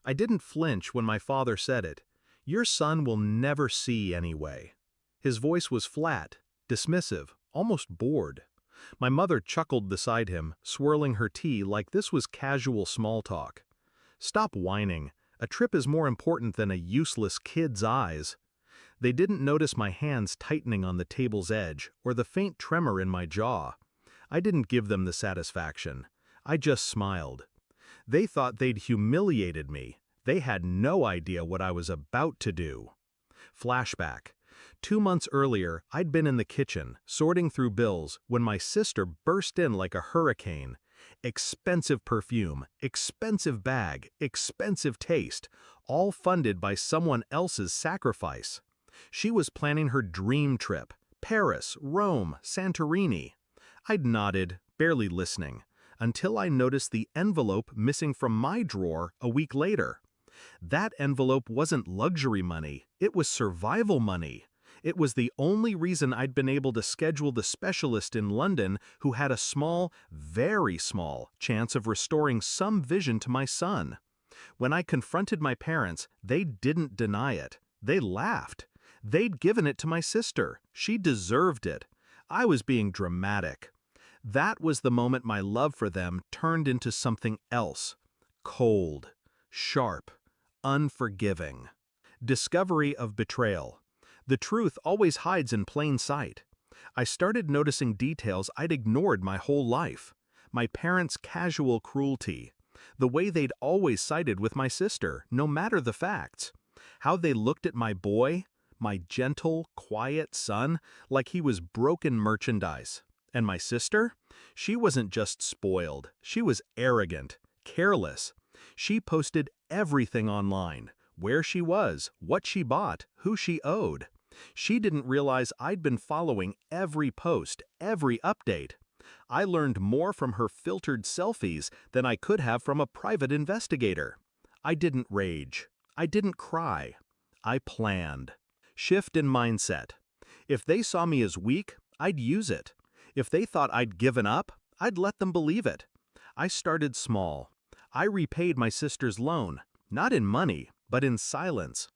I didn't flinch when my father said it. "Your son will never see anyway." His voice was flat, dismissive, almost bored. My mother chuckled beside him, swirling her tea like this was casual small talk. "Stop whining. A trip is more important than a useless kid's eyes." They didn't notice my hands tightening on the table's edge or the faint tremor in my jaw. I didn't give them the satisfaction. I just smiled. They thought they'd humiliated me. They had no idea what I was about to do. Flashback. 2 months earlier, I'd been in the kitchen, sorting through bills, when my sister burst in like a hurricane. Expensive perfume, expensive bag, expensive taste, all funded by someone else's sacrifice. She was planning her dream trip: Paris, Rome, Santorini. I'd nodded, barely listening, until I noticed the envelope missing from my drawer a week later. That envelope wasn't luxury money, it was survival money. It was the only reason I'd been able to schedule the specialist in London who had a small, very small, chance of restoring some vision to my son. When I confronted my parents, they didn't deny it. They laughed. They'd given it to my sister. She deserved it. I was being dramatic. That was the moment my love for them turned into something else. Cold, sharp, unforgiving. Discovery of betrayal. The truth always hides in plain sight. I started noticing details I'd ignored my whole life. My parents' casual cruelty. The way they'd always sided with my sister, no matter the facts. How they looked at my boy, my gentle, quiet son, like he was broken merchandise. And my sister? She wasn't just spoiled. She was arrogant, careless. She posted everything online: where she was, what she bought, who she owed. She didn't realize I'd been following every post, every update. I learned more from her filtered selfies than I could have from a private investigator. I didn't rage. I didn't cry. I planned. Shift in mindset. If they saw me as weak, I'd use it. If they thought I'd given up, I'd let them believe it. I started small. I repaid my sister's loan, not in money, but in silence.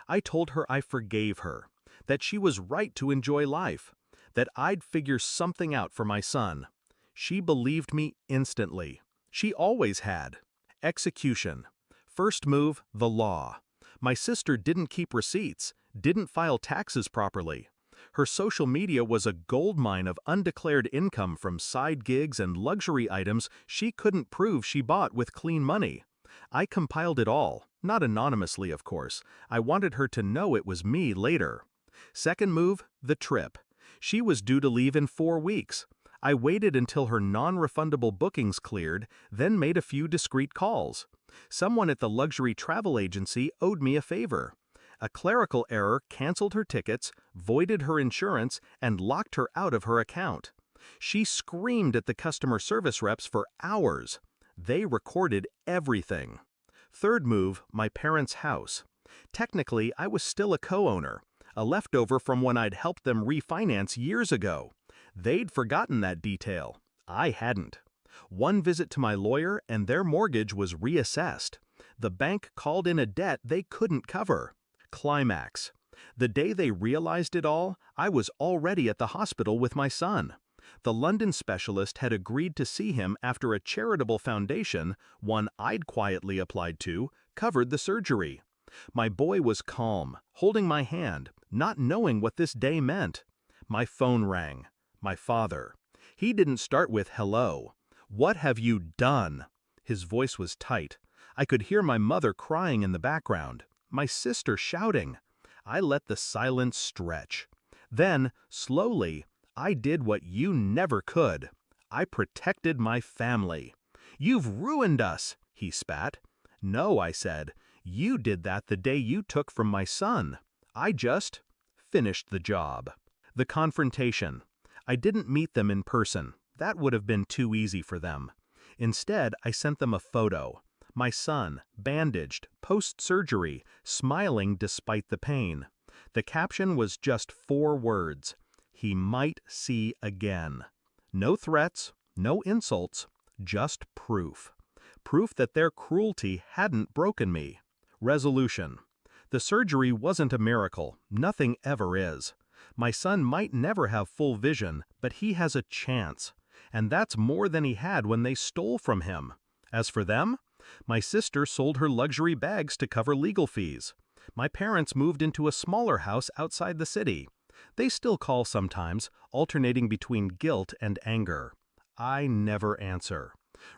I told her I forgave her, that she was right to enjoy life, that I'd figure something out for my son. She believed me instantly. She always had. Execution. First move, the law. My sister didn't keep receipts, didn't file taxes properly. Her social media was a goldmine of undeclared income from side gigs and luxury items she couldn't prove she bought with clean money. I compiled it all, not anonymously, of course. I wanted her to know it was me later. Second move, the trip. She was due to leave in 4 weeks. I waited until her non-refundable bookings cleared, then made a few discreet calls. Someone at the luxury travel agency owed me a favor. A clerical error canceled her tickets, voided her insurance, and locked her out of her account. She screamed at the customer service reps for hours. They recorded everything. Third move, my parents' house. Technically, I was still a co-owner, a leftover from when I'd helped them refinance years ago. They'd forgotten that detail. I hadn't. One visit to my lawyer and their mortgage was reassessed. The bank called in a debt they couldn't cover. Climax. The day they realized it all, I was already at the hospital with my son. The London specialist had agreed to see him after a charitable foundation, one I'd quietly applied to, covered the surgery. My boy was calm, holding my hand, not knowing what this day meant. My phone rang. My father. He didn't start with hello. "What have you done?" His voice was tight. I could hear my mother crying in the background, my sister shouting. I let the silence stretch. Then, slowly, I did what you never could. I protected my family. "You've ruined us," he spat. "No," I said. "You did that the day you took from my son. I just finished the job." The confrontation. I didn't meet them in person. That would have been too easy for them. Instead, I sent them a photo. My son, bandaged, post-surgery, smiling despite the pain. The caption was just 4 words. He might see again. No threats, no insults, just proof. proof that their cruelty hadn't broken me. Resolution. The surgery wasn't a miracle, nothing ever is. My son might never have full vision, but he has a chance. And that's more than he had when they stole from him. As for them, my sister sold her luxury bags to cover legal fees. My parents moved into a smaller house outside the city. They still call sometimes, alternating between guilt and anger. I never answer.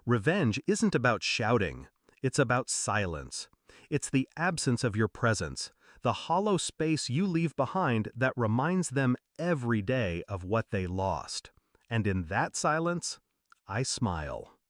Revenge isn't about shouting. It's about silence. It's the absence of your presence, the hollow space you leave behind that reminds them every day of what they lost. And in that silence, I smile.